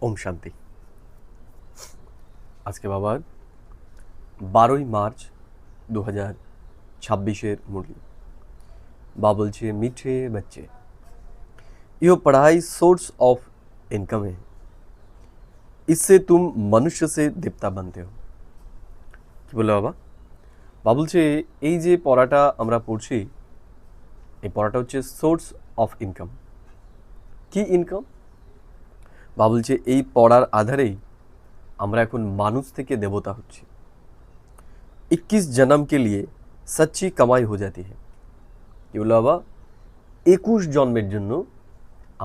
ওম শান্তি। আজকে বাবার 12ই মার্চ 2026 मुरली। बा बोलছে मीठे बच्चे यो पढ़ाई सोर्स ऑफ इनकम है, इससे तुम मनुष्य से देवता बनते हो। কি বলে বাবা? বা বলছে এই যে পড়াটা আমরা পড়ছি, এই পড়াটা হচ্ছে সোর্স অফ ইনকাম। কি ইনকাম? বা বলছে এই পড়ার আধারেই আমরা এখন মানুষ থেকে দেবতা হচ্ছি। 21 जन्म के लिए सच्ची कमाई हो जाती है। কি বললো বাবা? 21 জন্মের জন্য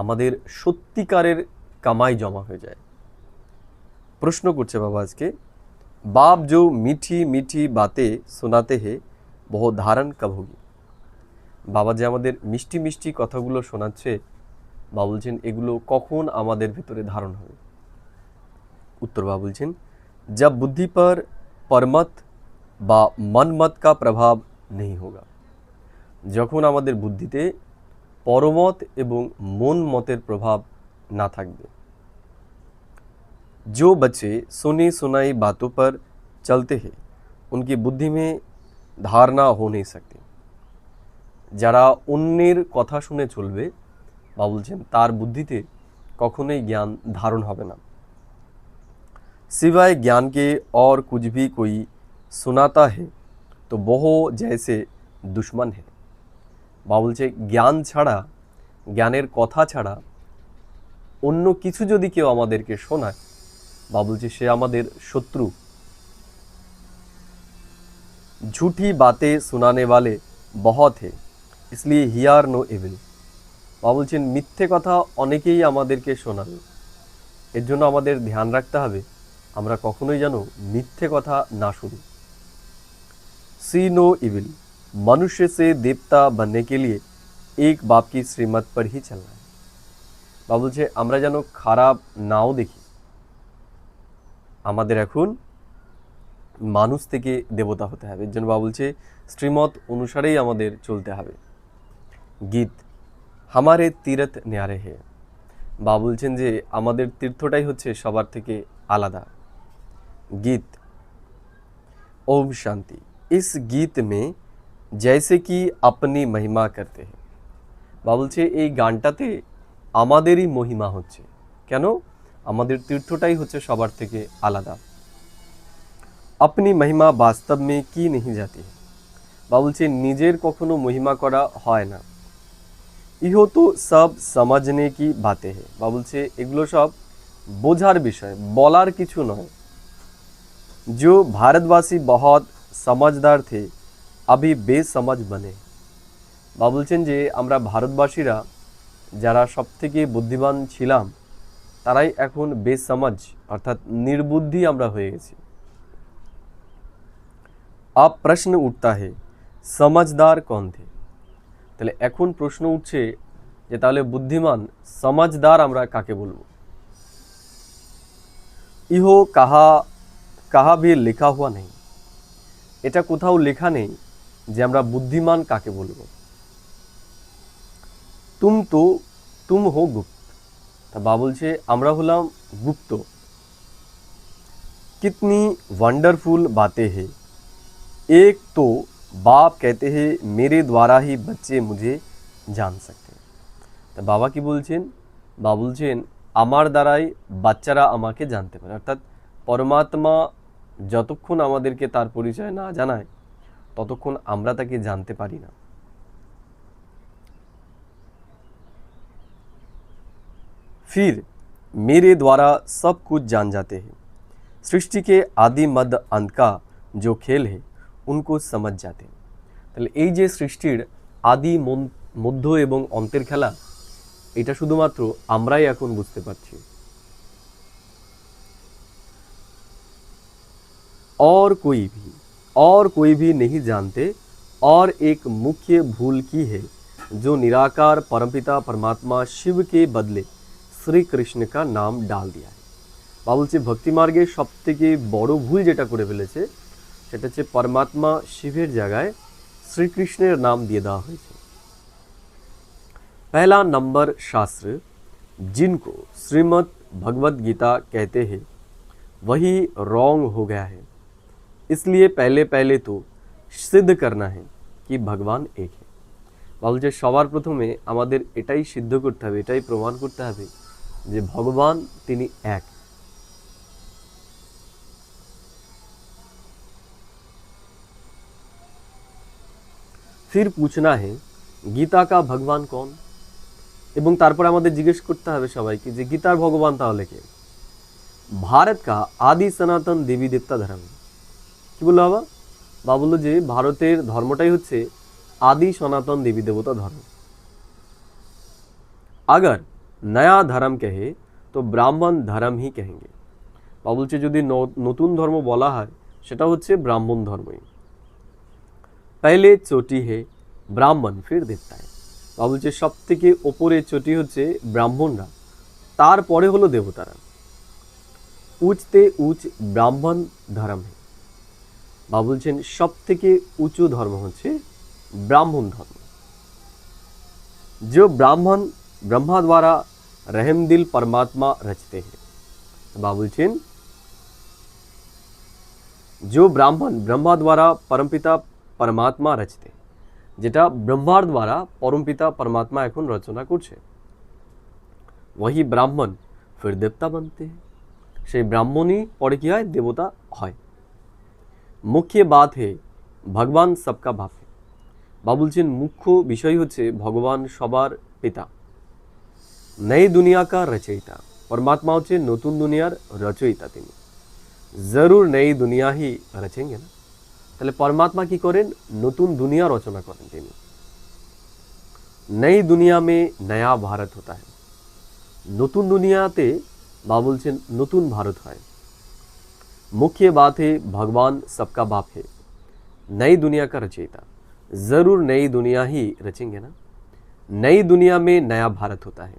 আমাদের সত্যিকারের কামাই জমা হয়ে যায়। প্রশ্ন করছে বাবা আজকে, बाप जो मीठी मीठी बातें सुनाते हैं वो धारण कब होगी। বাবা যে আমাদের মিষ্টি মিষ্টি কথাগুলো শোনাচ্ছে, বাবা বলছেন এগুলো কখন আমাদের ভিতরে ধারণ হবে। উত্তর বাবা বলছেন, जब बुद्धि पर परमत বা মনমত का प्रभाव नहीं होगा। যখন আমাদের বুদ্ধিতে পরমত এবং মন মতের প্রভাব না থাকবে। जो बच्चे सुनी सुनाई बातों पर चलते हैं उनकी बुद्धि में धारणा हो नहीं सकती। যারা অন্যের কথা শুনে চলবে, বা বলছেন তার বুদ্ধিতে কখনোই জ্ঞান ধারণ হবে না। सिवाय ज्ञान के और कुछ भी कोई सुनाता है तो वह जैसे दुश्मन है। বা বলছে জ্ঞান ছাড়া, জ্ঞানের কথা ছাড়া অন্য কিছু যদি কেউ আমাদেরকে শোনায়, বা বলছে সে আমাদের শত্রু। झूठी बातें सुनाने वाले बहुत है, इसलिए हियर नो इविल। বা বলছেন মিথ্যে কথা অনেকেই আমাদেরকে শোনাবে, এর জন্য আমাদের ধ্যান রাখতে হবে আমরা কখনোই যেন মিথ্যে কথা না শুনি। सी नो इविल, मनुष्य से देवता बनने के लिए एक बाप की श्रीमत पर ही चलना है। বা বলছে আমরা যেন খারাপ নাও দেখি, আমাদের এখন মানুষ থেকে দেবতা হতে হবে। এর জন্য বা বলছে শ্রীমত অনুসারেই আমাদের চলতে হবে। গীত হামারে তীরথ ন্যারে হে। বা বলছেন যে আমাদের তীর্থটাই হচ্ছে সবার থেকে আলাদা। গীত ओम शांति। इस गीत में जैसे कि अपनी महिमा करते हैं। বা বলছে এই গানটাতে আমাদেরই মহিমা হচ্ছে। কেন? আমাদের তীর্থটাই হচ্ছে সবার থেকে আলাদা। अपनी महिमा वास्तव में की नहीं जाती है। বা বলছে নিজের কখনো মহিমা করা হয় না। ইহো তো সব समझने की बातें है। বা বলছে এগুলো সব বোঝার বিষয়, বলার কিছু নয়। जो भारतवासी बहुत समझदार थे अभी बेसमझ बने। বা বলছেন যে আমরা ভারতবাসীরা যারা সব থেকে বুদ্ধিমান ছিলাম, তারাই এখন বেসমাজ অর্থাৎ নির্বুদ্ধি আমরা হয়ে গেছি। अब प्रश्न उठता है समझदार कौन थे। তাহলে এখন প্রশ্ন উঠছে যে তাহলে বুদ্ধিমান সমাজদার আমরা কাকে বলবো। ইহো কাহা কাহা ভি লেখা হুয়া নেই, এটা কোথাও লেখা নেই যে আমরা বুদ্ধিমান কাকে বলবো। তুম হো গুপ্ত। তা বা বলছে আমরা হলাম গুপ্ত। कितनी वंडरफुल बातें हैं। एक तो बाप कहते हैं मेरे द्वारा ही बच्चे मुझे जान सकते हैं। তা বাবা কি বলছেন? বাবা বলছেন আমার দ্বারাই বাচ্চারা আমাকে জানতে পারে। অর্থাৎ পরমাত্মা যতক্ষণ আমাদেরকে তার পরিচয় না জানায় ততক্ষণ আমরা তাকে জানতে পারি না। फिर मेरे द्वारा सब कुछ जान जाते हैं। सृष्टि के आदि मध्य अंत का जो खेल है उनको समझ जाते हैं। তাহলে এই যে সৃষ্টির আদি মধ্য এবং অন্তের খেলা, এটা শুধুমাত্র আমরাই এখন বুঝতে পারছি। और कोई भी नहीं जानते। और एक मुख्य भूल की है जो निराकार परमपिता परमात्मा शिव के बदले শ্রী কৃষ্ণ কা নাম ডাল দিয়া है। বা বলছে ভক্তি মার্গের সব থেকে বড় ভুল যেটা করে ফেলেছে সেটা হচ্ছে পরমাত্মা শিবের জায়গায় শ্রীকৃষ্ণের নাম দিয়ে দেওয়া হয়েছে। पहला नंबर शास्त्र जिनको श्रीमद् भगवत गीता कहते हैं वही रॉन्ग हो गया है। इसलिए पहले पहले तो सिद्ध करना है कि भगवान एक है। বলছে সবার প্রথমে আমাদের এটাই সিদ্ধ করতে হবে, এটাই প্রমাণ করতে হবে যে ভগবান তিনি এক। फिर पूछना है गीता का भगवान कौन, এবং তারপর আমাদের জিজ্ঞেস করতে হবে সবাইকে যে গীতার ভগবান তাহলে কে। भारत का आदि सनातन देवी देवता धर्म। কি বললো বাবা? বা বললো যে ভারতের ধর্মটাই হচ্ছে आदि सनातन देवी देवता धर्म। अगर नया धर्म कहे तो ब्राह्मण धर्म ही कहेंगे। বা বলছে যদি নতুন ধর্ম বলা হয় সেটা হচ্ছে ব্রাহ্মণ ধর্মই। पहले चोटी है ब्राह्मण फिर देवता है। বা বলছে সব থেকে ওপরে চটি হচ্ছে ব্রাহ্মণরা, তারপরে হলো দেবতারা। উঁচতে উঁচ ব্রাহ্মণ ধর্ম है। বা বলছেন সব থেকে উঁচু ধর্ম হচ্ছে ब्राह्मण धर्म। जो ब्राह्मण ब्रह्मा द्वारा रहमदिल परमात्मा रचते हैं। बाबुलचीन जो ब्राह्मण ब्रह्मा द्वारा परमपिता परमात्मा रचते, जेटा ब्रह्मार द्वारा परमपिता परमात्मा एखन रचना करछे, वही ब्राह्मण फिर देवता बनते हैं। সেই ব্রাহ্মণই পরে কি হয়? দেবতা হয়। मुख्य बात है भगवान सबका बाप है। বা বলছেন মুখ্য বিষয় হচ্ছে ভগবান সবার পিতা। নई दुनिया का रचयिता, परमात्मा হচ্ছে নতুন দুনিয়ার রচয়িতা তিনি। जरूर नई दुनिया ही रचेंगे ना, তাহলে परमात्मा কি করেন? নতুন দুনিয়া রচনা করেন তিনি। नई दुनिया में नया भारत होता है। নতুন দুনিয়াতে বা বলছেন নতুন ভারত হয়। मुख्य बात है भगवान सबका बाप है, नई दुनिया का रचयिता। जरूर नई दुनिया ही रचेंगे ना। नई दुनिया में नया भारत होता है,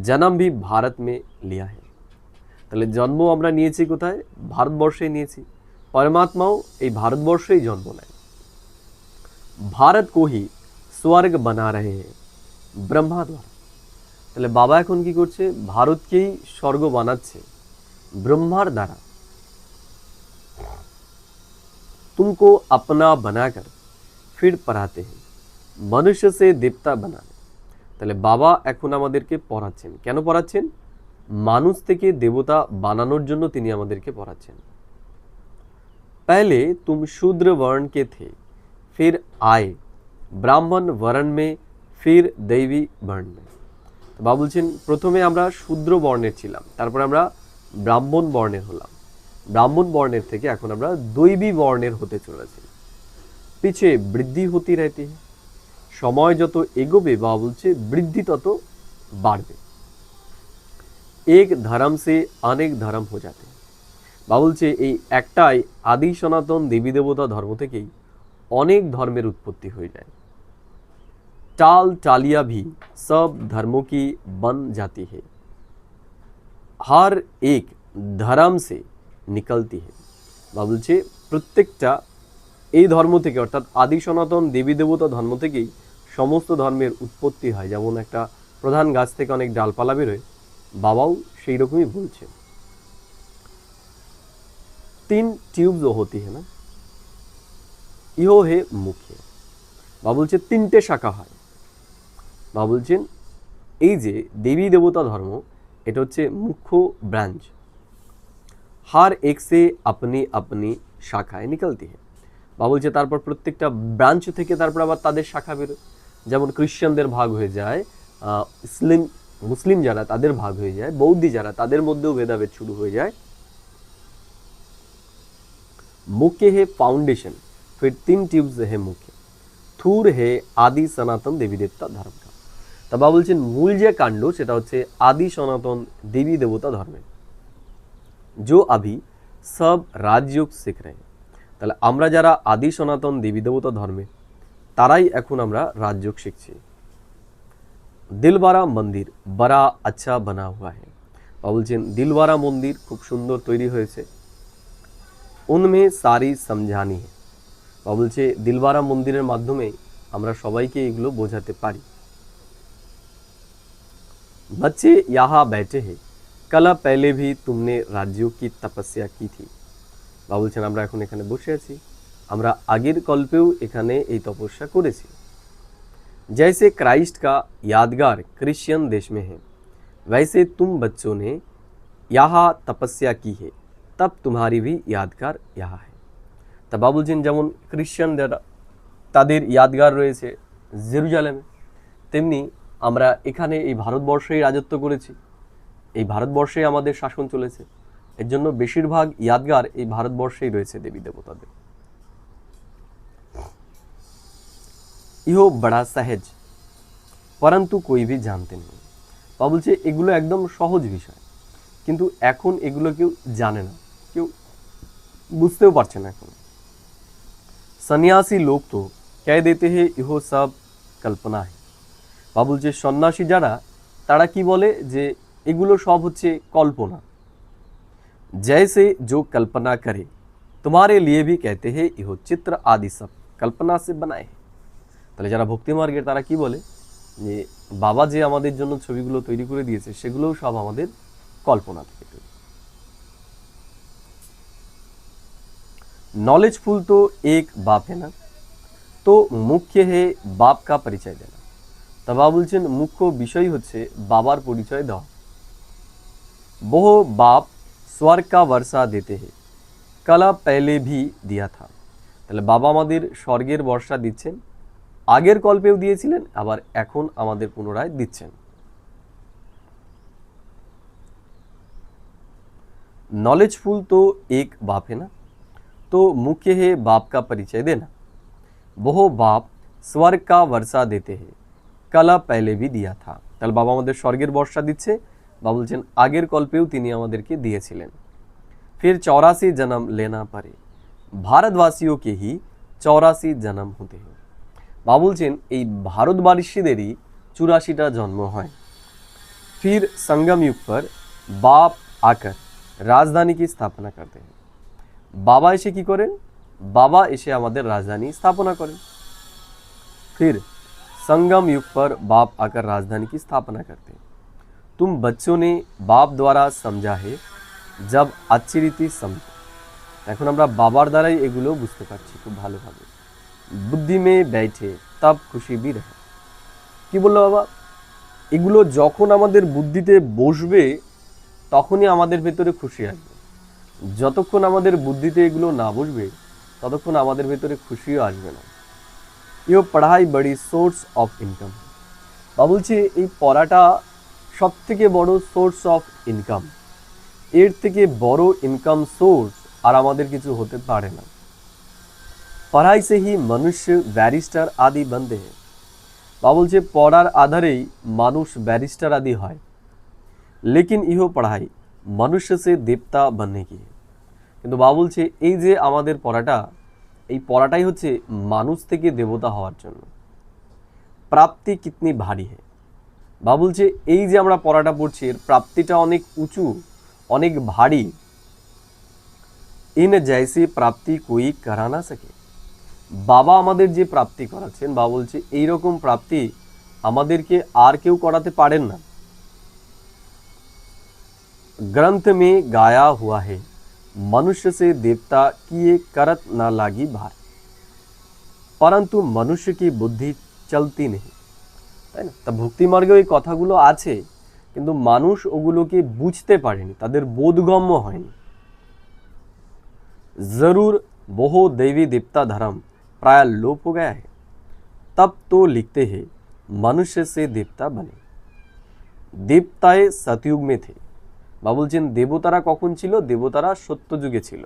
जन्म भी भारत में लिया है। তাহলে জন্ম আমরা নিয়েছি কোথায়? ভারতবর্ষে নিয়েছি। परमात्माओं এই ভারতবর্ষেই জন্ম নেয়। भारत को ही स्वर्ग बना रहे हैं ब्रह्मा द्वारा। তাহলে বাবা এখন কি করছে? ভারতকেই স্বর্গ বানাচ্ছে ব্রহ্মার দ্বারা। तुमको अपना बनाकर फिर पढ़ाते हैं मनुष्य से देवता बनाने। তাহলে বাবা এখন আমাদেরকে পড়াচ্ছেন। কেন পড়াচ্ছেন? মানুষ থেকে দেবতা বানানোর জন্য তিনি আমাদেরকে পড়াচ্ছেন। पहले तुम शूद्र वर्ण के थे फिर आए ब्राह्मण वर्ण में फिर दैवी वर्ण में। তো বাবা বলছেন প্রথমে আমরা শূদ্র বর্ণের ছিলাম, তারপর আমরা ব্রাহ্মণ বর্ণের হলাম, ব্রাহ্মণ বর্ণের থেকে এখন আমরা দৈবী বর্ণের হতে চলেছি। পিছে বৃদ্ধি হতে रहती है। সময় যত এগোবে বাবা বলছে বৃদ্ধি তত বাড়বে। एक धर्म से अनेक धर्म हो जाते हैं। বাবা বলছে এই একটাই আদি সনাতন দেবী দেবতা ধর্ম থেকেই অনেক ধর্মের উৎপত্তি হয়ে যায়। टाल टालियाँ भी सब धर्मों की बन जाती है, हर एक धर्म से निकलती है। বাবা বলছে প্রত্যেকটা এই ধর্ম থেকে অর্থাৎ আদি সনাতন দেবী দেবতা ধর্ম থেকেই সমস্ত ধর্মের উৎপত্তি হয়। যেমন একটা প্রধান গাছ থেকে অনেক ডালপালা বেরোয়, বাবাও সেই রকমই বলছেন। 3 ट्यूब्स होती है ना, ইহো হে মুখ্য। বাবা বলছে 3টে শাখা হয়। বাবা বলছেন এই যে দেবী দেবতা ধর্ম এটা হচ্ছে মুখ্য ব্রাঞ্চ। हर एक से अपनी अपनी शाखाएं निकलती है। বাবা বলছে তারপর প্রত্যেকটা ব্রাঞ্চ থেকে তারপর আবার তাদের শাখা বেরোয়। যেমন খ্রিস্টানদের ভাগ হয়ে যায়, মুসলিম যারা তাদের ভাগ হয়ে যায়, বৌদ্ধি যারা তাদের মধ্যেও ভেদাভেদ শুরু হয়ে যায়। मुख्य है फाउंडेशन, फिर 3 ट्यूब्स है मुख्य, थूर है आदि सनातन देवी देवता धर्म का। তা বাবা বলছেন মূল যে কাণ্ড সেটা হচ্ছে আদি সনাতন দেবী দেবতা ধর্মের। जो अभी सब राजयोग सीख रहे हैं। তাহলে আমরা যারা আদি সনাতন দেবী দেবতা ধর্মে তারাই এখন আমরা রাজযোগ শিখছি। দিলওয়ারা মন্দির বড়া আচ্ছা বানা হুয়া है। বাবা বলছেন দিলওয়ারা মন্দির খুব সুন্দর তৈরি হয়েছে। उनमें सारी समझानी है। বাবা বলছে দিলওয়ারা মন্দিরের মাধ্যমে আমরা সবাইকে এগুলো বোঝাতে পারি। बच्चे यहाँ बैठे हैं कला पहले भी तुमने राज्यों की तपस्या की थी। বা বলছেন আমরা এখন এখানে বসে আছি, আমরা আগের কল্পেও এখানে এই তপস্যা করেছি। जैसे क्राइस्ट का यादगार क्रिश्चियन देश में है, वैसे तुम बच्चों ने यहाँ तपस्या की है, तब तुम्हारी भी यादगार यहाँ है। তা বাবা বলছেন যেমন খ্রিশ্চানরা তাদের ইয়াদগার রয়েছে জেরুজালেমে, তেমনি আমরা এখানে এই ভারতবর্ষেই রাজত্ব করেছি, এই ভারতবর্ষেই আমাদের শাসন চলেছে। এর জন্য বেশিরভাগ ইয়াদগার এই ভারতবর্ষেই রয়েছে দেবী দেবতাদের। ইহো বড়া সহজ পরন্তু কোই ভি জানতে নেই। বা বলছে এগুলো একদম সহজ বিষয়, কিন্তু এখন এগুলো কেউ জানে না, কেউ বুঝতেও পারছে না এখন। সন্ন্যাসী লোক তো কহ দেতে হে ইহো সব কল্পনা হে। বা বলছে সন্ন্যাসী যারা তারা কি বলে যে এগুলো সব হচ্ছে কল্পনা। जैसे जो कल्पना करे तुम्हारे लिए भी कहते हैं इहो चित्र आदि सब कल्पना से बनाए। তাহলে যারা ভক্তি মার্গের তারা কি বলে যে বাবা যে আমাদের জন্য ছবিগুলো তৈরি করে দিয়েছে সেগুলোও সব আমাদের কল্পনা থেকে তৈরি। नॉलेजफुल तो एक बाप है ना, तो मुख्य है बाप का परिचय देना। তা বাবা বলছেন মুখ্য বিষয় হচ্ছে বাবার পরিচয় দেওয়া। বহু বাপ स्वर्ग का वर्षा देते हैं, कला पहले भी दिया था। তাহলে বাবা আমাদের স্বর্গের বর্ষা দিচ্ছেন, আগের কল্পেও দিয়েছিলেন, আবার এখন আমাদের পুনরায় দিচ্ছেন। नॉलेजफुल तो एक बाप है ना, तो मुख्य है बाप का परिचय देना। বহু বাপ স্বর্গ का वर्षा देते हैं, कला पहले भी दिया था। তাহলে বাবা আমাদের স্বর্গের বর্ষা দিচ্ছে, বা বলছেন আগের কল্পেও তিনি আমাদেরকে দিয়েছিলেন। फिर 84 जन्म लेना पड़े, भारतवासियों के ही 84 जन्म होते हैं। বা বলছেন এই ভারতবাসীদেরই 84টা জন্ম হয়। फिर संगम युग पर बाप आकर राजधानी की स्थापना करते हैं। বাবা এসে কি করেন? বাবা এসে আমাদের রাজধানী স্থাপনা করেন। फिर संगम युग पर बाप आकर राजधानी की स्थापना करते हैं। तुम बच्चों ने बाप द्वारा समझा है, जब अच्छी रीति समझो। এখন আমরা বাবার দ্বারাই এগুলো বুঝতে পারছি খুব ভালোভাবে। বুদ্ধি মে बैठे तब खुशी भी रहे। কি বললো বাবা? এগুলো যখন আমাদের বুদ্ধিতে বসবে তখনই আমাদের ভেতরে খুশি আসবে। যতক্ষণ আমাদের বুদ্ধিতে এগুলো না বসবে ততক্ষণ আমাদের ভেতরে খুশিও আসবে না। ইও পড়াই বড়ি সোর্স অফ ইনকাম। বা বলছে এই পড়াটা সব থেকে বড় সোর্স অফ ইনকাম। এর থেকে বড় ইনকাম সোর্স আর আমাদের কিছু হতে পারে না। পড়াই সে হি মনুষ্য ব্যারিস্টার আদি बनते हैं। বা বলছে পড়ার আধারেই মানুষ ব্যারিস্টার আদি হয়। लेकिन ইহো পড়াই মনুষ্য সে দেবতা बनने की। কিন্তু বা বলছে এই যে আমাদের পড়াটা, এই পড়াটাই হচ্ছে মানুষ থেকে দেবতা হওয়ার জন্য। প্রাপ্তি কিতনি ভারী है। বা বলছে এই যে আমরা পড়াটা পড়ছি এর প্রাপ্তিটা অনেক উঁচু, অনেক ভারী। ইন জৈসি প্রাপ্তি কোই করা না সকে। বাবা আমাদের যে প্রাপ্তি করাচ্ছেন, বা বলছে এইরকম প্রাপ্তি আমাদেরকে আর কেউ করাতে পারেন না। ग्रंथ में गाया हुआ है, मनुष्य से देवता किए करत ना लागी भार, परंतु मनुष्य की बुद्धि चलती नहीं। তাই না? তা ভক্তি মার্গে ওই কথাগুলো আছে, কিন্তু মানুষ ওগুলোকে বুঝতে পারেনি, তাদের বোধগম্য হয়নি। जरूर বহু देवी देवता धर्म प्राय लोप हो गया है, तब तो लिखते हैं मनुष्य से देवता बने। देवताए सतयुग में थे। বা বলছেন দেবতারা কখন ছিল? দেবতারা সত্য যুগে ছিল।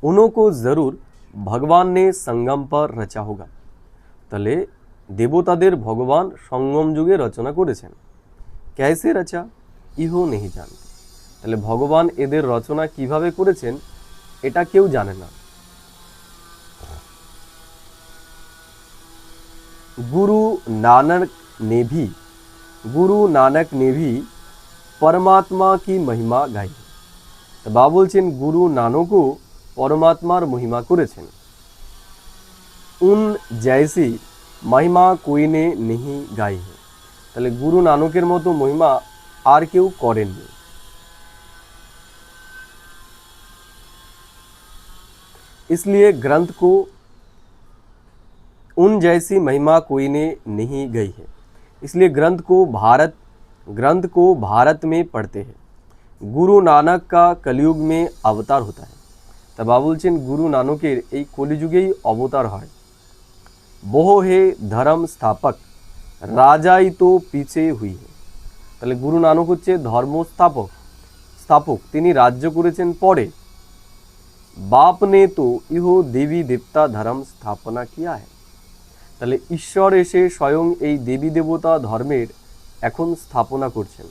उनको जरूर भगवान ने संगम पर रचा होगा। তাহলে দেবতাদের ভগবান সঙ্গম যুগে রচনা করেছেন। कैसे रचा ইহো নেহি জানতে। তাহলে ভগবান এদের রচনা কিভাবে করেছেন এটা কেউ জানে না। गुरु नानक ने भी परमात्मा की महिमा गाई। तो बाबा बोलছেন गुरु नानकও परमात्मार महिमा করেছেন। उन जैसी महिमा कोई ने नहीं गाई है। তাহলে গুরু নানকের মতো মহিমা আর কেউ করেননি। इसलिए ग्रंथ को उन जैसी महिमा कोई ने नहीं गई है। इसलिए ग्रंथ को भारत में पढ़ते हैं। गुरु नानक का कलयुग में अवतार होता है। তা বাবা বলছেন গুরু নানকের এই কলিযুগেই অবতার হয়। বহ হে ধর্ম স্থাপক রাজাই তো পিছে হুই হে। তাহলে গুরু নানক হচ্ছে ধর্ম স্থাপক, তিনি রাজ্য করেছেন পরে। বাপ নে তো ইহো দেবী দেবতা ধর্ম স্থাপনা কিয়া है। তাহলে ঈশ্বর এসে স্বয়ং এই দেবী দেবতা ধর্মের এখন স্থাপনা করছেন।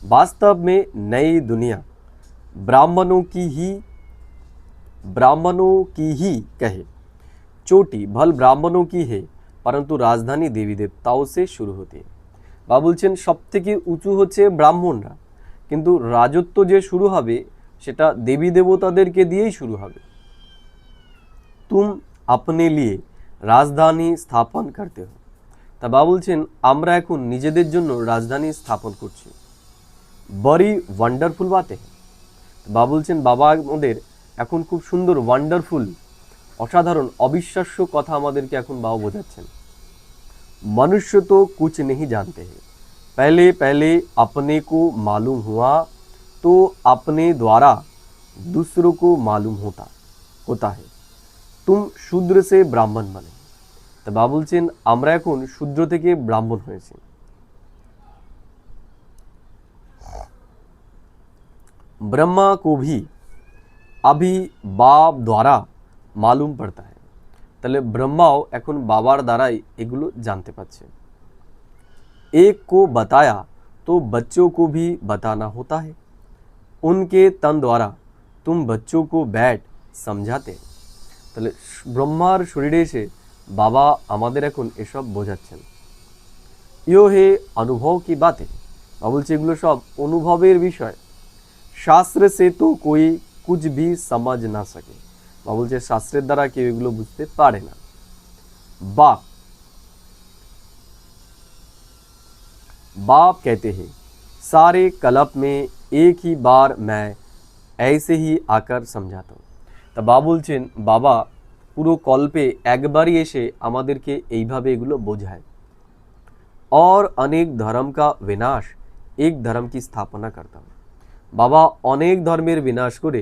वास्तव में नई दुनिया ब्राह्मणों की ही कहे चोटी भल ब्राह्मणों की है, परंतु राजधानी देवी देवताओं से शुरू होती है। বাবা বলছেন সব থেকে উঁচু হচ্ছে ব্রাহ্মণরা, কিন্তু রাজত্ব যে শুরু হবে সেটা দেবী দেবতাদেরকে দিয়েই শুরু হবে। तुम अपने लिए राजधानी स्थापन करते हो। তা বাবা বলছেন আমরা এখন নিজেদের জন্য রাজধানী স্থাপন করছি। বড়ি ওয়ান্ডারফুল বাতে। বাবা বলছেন বাবা আমাদের এখন খুব সুন্দর ওয়ান্ডারফুল অসাধারণ অবিশ্বাস্য কথা আমাদেরকে এখন বাবা বোঝাচ্ছেন। मनुष्य तो कुछ नहीं जानते हैं, पहले पहले अपने को मालूम हुआ तो अपने द्वारा दूसरों को मालूम होता है। तुम शूद्र से ब्राह्मण बने। तो बाबा বলছেন আমরা এখন শূদ্র থেকে ব্রাহ্মণ হয়েছি। ब्रह्मा को भी अभी बाप द्वारा मालूम पड़ता है। তাহলে ব্রহ্মাও এখন বাবার দ্বারাই এগুলো জানতে পারছে। एक को बताया तो बच्चों को भी बताना होता है, उनके तन द्वारा तुम बच्चों को बैठ समझाते। তাহলে ব্রহ্মার শরীরে এসে বাবা আমাদের এখন এসব বোঝাচ্ছেন। ইয়ো হে অনুভব কি বাতে। বাবা বলছে এগুলো সব অনুভবের বিষয়। শাস্ত্র সে তো কোই কুছ ভি সমাজ না সকে। বাবা বলছে শাস্ত্রের দ্বারা কেউ এগুলো বুঝতে পারে না। बाप कहते हैं सारे कल्प में एक ही बार मैं ऐसे ही आकर समझाता हूँ। তা বাবা বলছেন বাবা পুরো কল্পে একবারই এসে আমাদেরকে এইভাবে এগুলো বোঝায়। और अनेक धर्म का विनाश एक धर्म की स्थापना करता हूँ। বাবা অনেক ধর্মের বিনাশ করে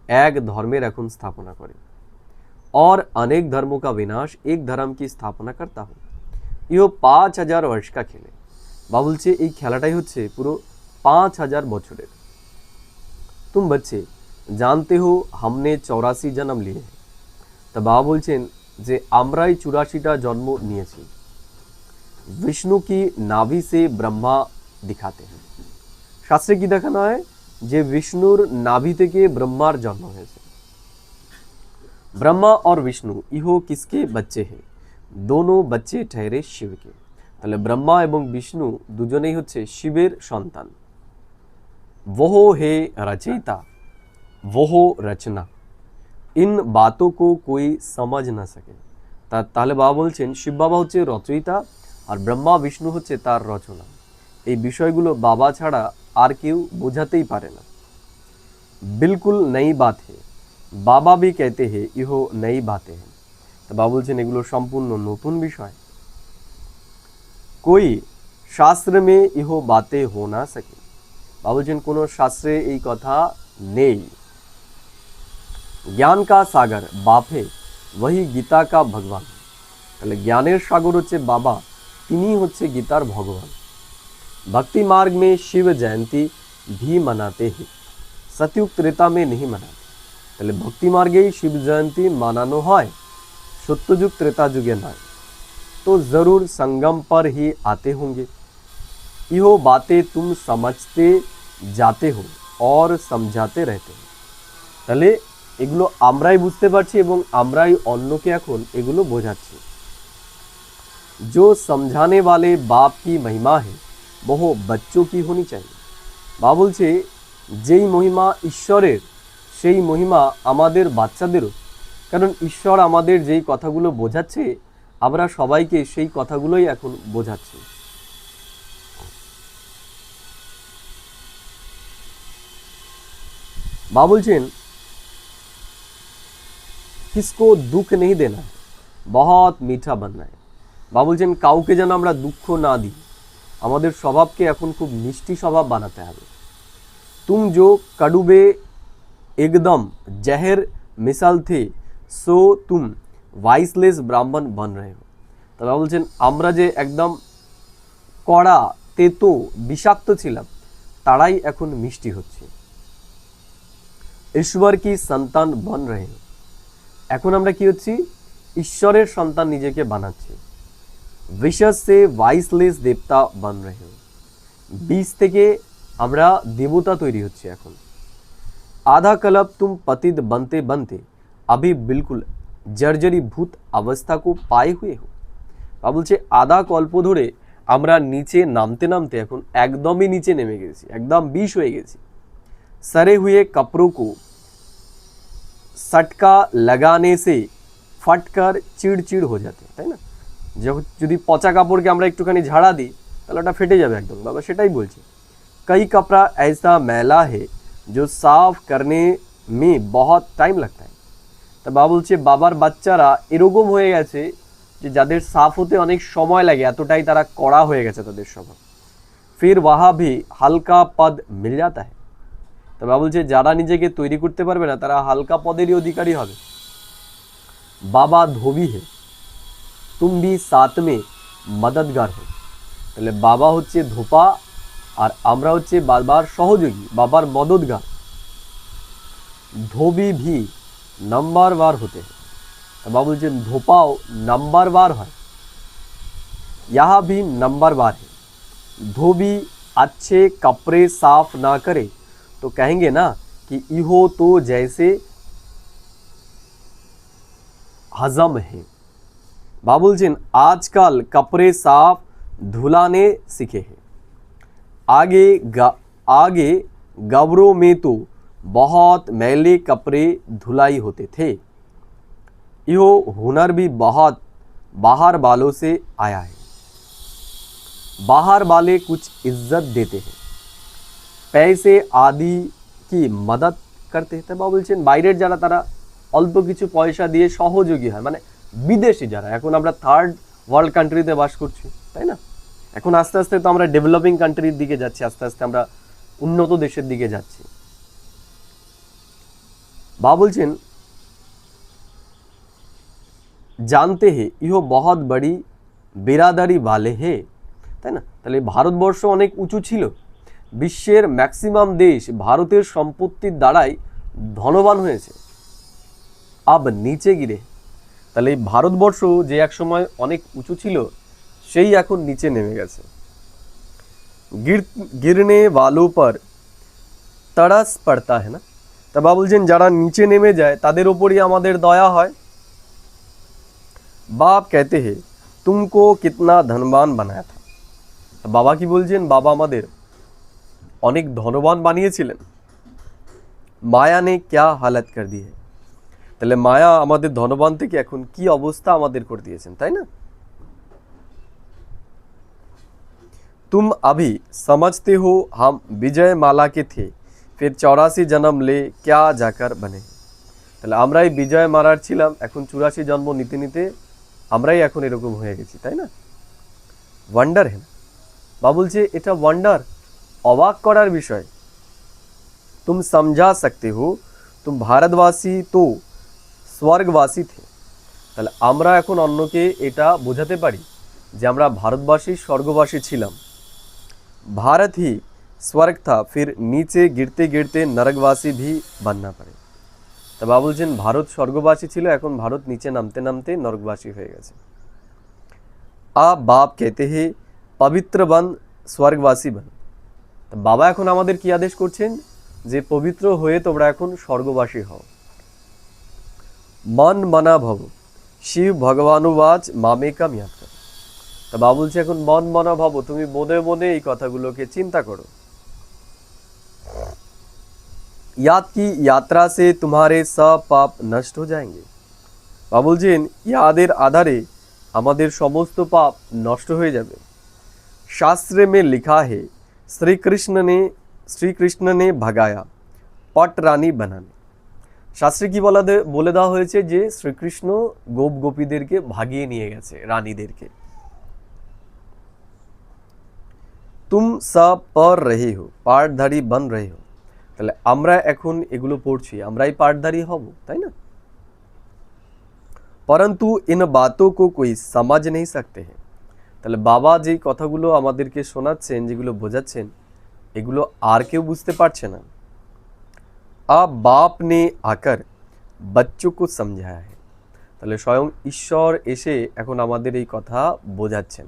এক ধর্মের এখন স্থাপনা করে। और अनेक धर्मों का विनाश एक धर्म की स्थापना करता हूँ। ইয়ো 5000 वर्ष का खेल है। বাবা বলছে এই খেলাটাই হচ্ছে পুরো 5000 বছরের। तुम बच्चे जानते हो हमने 84 जन्म लिए हैं। তা বাবা বলছেন যে আমরাই 84টা জন্ম নিয়েছি। विष्णु की नाभि से ब्रह्मा दिखाते हैं। শাস্ত্রে কি দেখানো হয় যে বিষ্ণুর নাভি থেকে ব্রহ্মার জন্ম হয়েছে। ब्रह्मा और विष्णु इहो किसके बच्चे हैं, दोनों बच्चे ठहरे शिव के। তাহলে ব্রহ্মা এবং বিষ্ণু দুজনেই হচ্ছে শিবের সন্তান। वह है रचयिता वह रचना, इन बातों को कोई समझ ना सके। তাহলে বাবা বলছেন শিব বাবা হচ্ছে রচয়িতা আর ব্রহ্মা বিষ্ণু হচ্ছে তার রচনা। এই বিষয়গুলো বাবা ছাড়া আর কেউ বোঝাতেই পারে না। बिल्कुल नई बात है, बाबा भी कहते हैं इहो नई बातें हैं। तो बाबा बोलছেন এগুলো সম্পূর্ণ নতুন বিষয়। कोई शास्त्र में इहो बातें हो ना सके। बाबा बोलছেন কোনো শাস্ত্রে এই কথা নেই। ज्ञान का सागर बाप है, वही गीता का भगवान। তাহলে জ্ঞানের সাগর হচ্ছে বাবা, তিনিই হচ্ছে গীতার ভগবান। भक्ति मार्ग में शिव जयंती भी मनाते हैं, सतयुग त्रेता में नहीं मनाते। তাহলে ভক্তি মার্গেই শিব জয়ন্তী মানানো হয়, সত্যযুগ ত্রেতা যুগে নয়। तो जरूर संगम पर ही आते होंगे। इहो बातें तुम समझते जाते हो और समझाते रहते हो। তাহলে এগুলো আমরাই বুঝতে পারছি এবং আমরাই অন্যকে এখন এগুলো বোঝাচ্ছি। जो समझाने वाले बाप की महिमा है वह बच्चों की होनी चाहिए। বাবা বলছে যেই মহিমা ঈশ্বরের সেই মহিমা আমাদের বাচ্চাদেরও, কারণ ঈশ্বর আমাদের যেই কথাগুলো বোঝাচ্ছে আমরা সবাইকে সেই কথাগুলোই এখন বোঝাচ্ছি। বা বলছেন किसको दुख नहीं देना है बहुत मीठा बनना है বা বলছেন কাউকে যেন আমরা দুঃখ না দিই আমাদের স্বভাবকে এখন খুব মিষ্টি স্বভাব বানাতে হবে तुम जो कड़ुबे एकदम जहर मिसाल थे सो तुम वाइसलेस ब्राह्मण बन रहे हो তবে বলছেন আমরা যে একদম কড়া তেতো বিষাক্ত ছিলাম তারাই এখন মিষ্টি হচ্ছে ईश्वर की संतान बन रहे हो এখন আমরা কি হচ্ছি ঈশ্বরের সন্তান নিজেকে বানাচ্ছি विशेष से वाइसलेस देवता बन रहे हो बीज থেকে আমরা দেবতা তৈরি হচ্ছে এখন आधा कल्प तुम पतित बनते बनते अभी बिल्कुल जर्जरी भूत अवस्था को पाए हुए हो বা বলছে আধা কল্প ধরে আমরা নিচে নামতে নামতে এখন একদমই নিচে নেমে গেছি একদম বিষ হয়ে গেছি सरे हुए कपड़ों को सटका लगाने से फटकर चिड़चिड़ हो जाते তাই না যদি পচা কাপড়কে আমরা একটুখানি ঝাড়া দিই তাহলে ওটা ফেটে যাবে একদম বাবা সেটাই বলছে कई कपड़ा ऐसा मैला है जो साफ करने में बहुत टाइम लगता है তা বাবা বলছে বাবার বাচ্চারা এরকম হয়ে গেছে যে যাদের সাফ হতে অনেক সময় লাগে এতটাই তারা কড়া হয়ে গেছে তাদের স্বভাব फिर वहाँ भी हल्का पद मिल जाता है তা বাবা বলছে যারা নিজেকে তৈরি করতে পারবে না তারা হালকা পদেরই অধিকারী হবে বাবা ধোবি হে तुम भी साथ में मददगार हो তাহলে বাবা হচ্ছে ধোপা আর আমরা হচ্ছে বাবার সহযোগী বাবার মদতগার ধোবি ভি নাম্বারবার হতে বাবা বলছেন ধোপাও নাম্বারবার হয় यहाँ भी नंबरवार है धोबी अच्छे कपड़े साफ ना करे तो कहेंगे ना कि इहो तो जैसे हजम है बाबा बोलছেন आजकल कपड़े साफ धुलाने सीखे हैं आगे गबरों में तो बहुत मैले कपड़े धुलाई होते थे यो हुनर भी बहुत बाहर वालों से आया है बाहर वाले कुछ इज्जत देते हैं पैसे आदि की मदद करते हैं बाबा বলছেন বাইরের যারা তারা অল্প কিছু পয়সা দিয়ে সহযোগী হয় মানে বিদেশি যারা এখন আমরা থার্ড ওয়ার্ল্ড কান্ট্রিতে বাস করছি তাই না এখন আস্তে আস্তে তো আমরা ডেভেলপিং কান্ট্রির দিকে যাচ্ছি আস্তে আস্তে আমরা উন্নত দেশের দিকে যাচ্ছি বাবা বলছেন জানতে হে ইহো বহুত বড়ি বিরাদারি वाले হে তাই না তাহলে ভারতবর্ষ অনেক উঁচু ছিল বিশ্বের ম্যাক্সিমাম দেশ ভারতের সম্পত্তির দ্বারাই ধনবান হয়েছে আব নিচে গিরে তাহলে ভারতবর্ষ যে এক সময় অনেক উঁচু ছিল সেই এখন নিচে নেমে গেছে गिरने वालों पर तरस पड़ता है ना তা বাবা বলছেন যারা নিচে নেমে যায় তাদের উপরই আমাদের দয়া হয় बाप कहते हैं तुमको कितना धनवान बनाया था বাবা কি বলছেন বাবা আমাদের অনেক ধনবান বানিয়েছিলেন মায়া ने क्या हालत कर दी है তাহলে মায়া আমাদের ধনবান থেকে এখন কি অবস্থা আমাদের করে দিয়েছেন তাই না तुम अभी समझते हो हम विजय माला के थे फिर 84 जन्म ले क्या जाकर बने তাহলে আমরাই বিজয় মালার ছিলাম এখন 84 জন্ম নিতে নিতে আমরাই এখন এরকম হয়ে গেছি তাই না ওয়ান্ডার है বা বলছে এটা ওয়ান্ডার অবাক করার বিষয় तुम समझा सकते हो तुम भारतवासी तो স্বর্গবাসী थे তাহলে আমরা এখন অন্যকে এটা বোঝাতে পারি যে আমরা ভারতবাসী স্বর্গবাসী ছিলাম भारत ही स्वर्ग था फिर नीचे गिरते गिरते नरकवासी भी बनना पड़े তা বাবা বলছেন ভারত স্বর্গবাসী ছিল এখন ভারত নিচে নামতে নামতে নরকবাসী হয়ে গেছে आप बाप कहते हैं पवित्र बन स्वर्गवासी बन তা বাবা এখন আমাদের কি আদেশ করছেন যে পবিত্র হয়ে তোমরা এখন স্বর্গবাসী হও मन मना भव शिव भगवानुवाच मामेकम याद करो তা বাবা বলছে এখন মন মনা ভাবো তুমি মনে মনে এই কথাগুলোকে চিন্তা করো याद की यात्रा से तुम्हारे सब पाप नष्ट हो जाएंगे বাবা বলছেন ইয়াদের আধারে আমাদের সমস্ত পাপ নষ্ট হয়ে যাবে शास्त्र में लिखा है श्री कृष्ण ने भगाया পটরানী বানানে। শাস্ত্রে কি বলে দেওয়া হয়েছে যে শ্রীকৃষ্ণ গোপ গোপীদেরকে ভাগিয়ে নিয়ে গেছে, রানীদেরকে। তুম সব পড় রহে হো, পাঠধারী বন রহে হো। তাহলে আমরা এখন এগুলো পড়ছি, আমরাই পাঠধারী হব, তাই না? परंतु इन बातों को कोई समझ नहीं सकते हैं। তাহলে বাবা যেই কথাগুলো আমাদেরকে শোনাচ্ছেন, যেগুলো বোঝাচ্ছেন, এগুলো আর কেউ বুঝতে পারছে না। अब बाप ने आकर बच्चों को समझाया है। তাহলে স্বয়ং ঈশ্বর এসে এখন আমাদের এই কথা বোঝাচ্ছেন।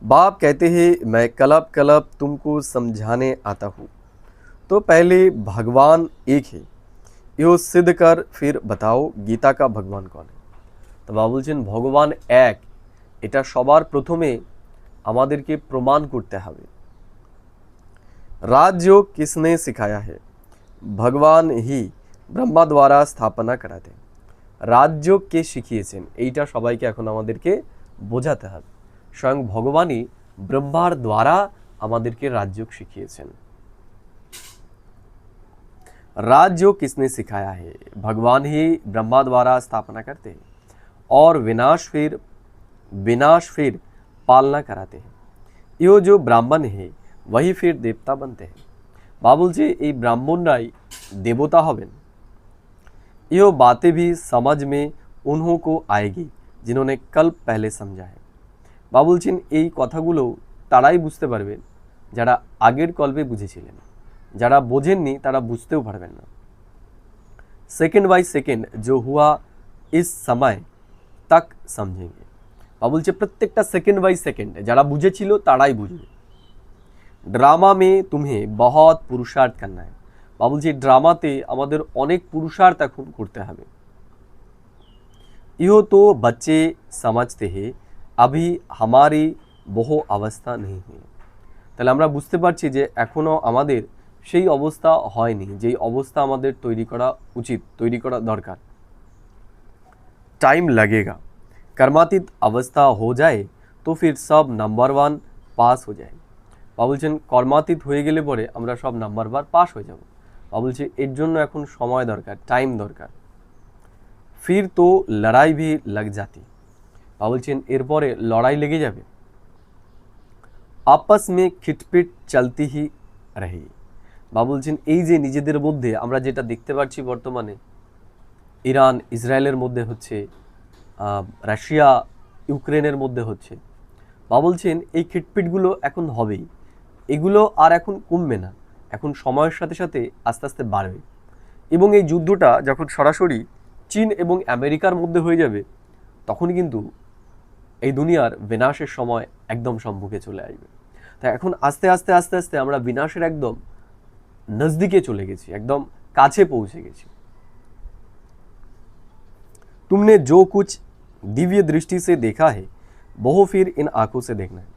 बाप कहते हैं मैं कलब कलब तुमको समझाने आता हूँ। तो पहले भगवान एक है, यो सिद्ध कर फिर बताओ गीता का भगवान कौन है। তো বাবা বলছেন ভগবান এক, এটা সবার প্রথমে আমাদেরকে প্রমাণ করতে হবে। राजयोग किसने सिखाया है? भगवान ही ब्रह्मा द्वारा स्थापना कराते। রাজযোগ কে শিখিয়েছেন, এইটা সবাইকে এখন আমাদেরকে বোঝাতে হবে। স্বয়ং ভগবানই ব্রহ্মার দ্বারা আমাদেরকে রাজযোগ শিখিয়েছেন। राजयोग किसने सिखाया है? भगवान ही ब्रह्मा द्वारा स्थापना करते हैं और विनाश फिर पालना कराते हैं। यो जो ब्राह्मण है वही फिर देवता बनते हैं। बाबा बोलছে এই ব্রাহ্মণরাই দেবতা হবেন। यो बातें भी समझ में उन्हों को आएगी जिन्होंने कल्प पहले समझा है। বাবা বলছেন এই কথাগুলো তারাই বুঝতে পারবেন যারা আগের কল্পে বুঝেছিলেন, যারা বোঝেননি তারা বুঝতেও পারবেন না। सेकंड बाय सेकंड जो हुआ इस समय तक समझेंगे। বাবা বলছে প্রত্যেকটা সেকেন্ড বাই সেকেন্ড যারা বুঝেছিল তারাই বুঝবে। ड्रामा में तुम्हें बहुत पुरुषार्थ करना है। বাবা বলছে ড্রামাতে আমাদের অনেক পুরুষার্থ এখন করতে হবে। यो तो बच्चे समझते हैं अभी हमारी वो अवस्था नहीं हुई। তাহলে আমরা বুঝতে পারছি যে এখনো আমাদের সেই অবস্থা হয়নি, যেই অবস্থা আমাদের তৈরি করা উচিত, তৈরি করা দরকার। टाइम लगेगा, कर्मातीत अवस्था हो जाए तो फिर सब नंबर 1 पास हो जाए। বাবা বলছেন কর্মাতীত হয়ে গেলে পরে আমরা সব নাম্বার বার পাস হয়ে যাব। বাবা বলছে এর জন্য এখন সময় দরকার, টাইম দরকার। फिर तो लड़ाई भी लग जाती। বাবা বলছেন এরপরে লড়াই লেগে যাবে। आपस में खिटपिट चलती ही रही। বাবা বলছেন এই যে নিজেদের মধ্যে আমরা যেটা দেখতে পাচ্ছি বর্তমানে, ইরান ইসরায়েলের মধ্যে হচ্ছে, রাশিয়া ইউক্রেনের মধ্যে হচ্ছে, বাবা বলছেন এই খিটপিটগুলো এখন হবেই, এগুলো আর এখন কমবে না, এখন সময়ের সাথে সাথে আস্তে আস্তে বাড়বে। এবং এই যুদ্ধটা যখন সরাসরি চীন এবং আমেরিকার মধ্যে হয়ে যাবে, তখনই কিন্তু এই দুনিয়ার বিনাশের সময় একদম সম্মুখে চলে আসবে। তাই এখন আস্তে আস্তে আস্তে আস্তে আমরা বিনাশের একদম নজদিকে চলে গেছি, একদম কাছে পৌঁছে গেছি। तुमने जो कुछ दिव्य दृष्टि से देखा है वो फिर इन आंखों से देखना है।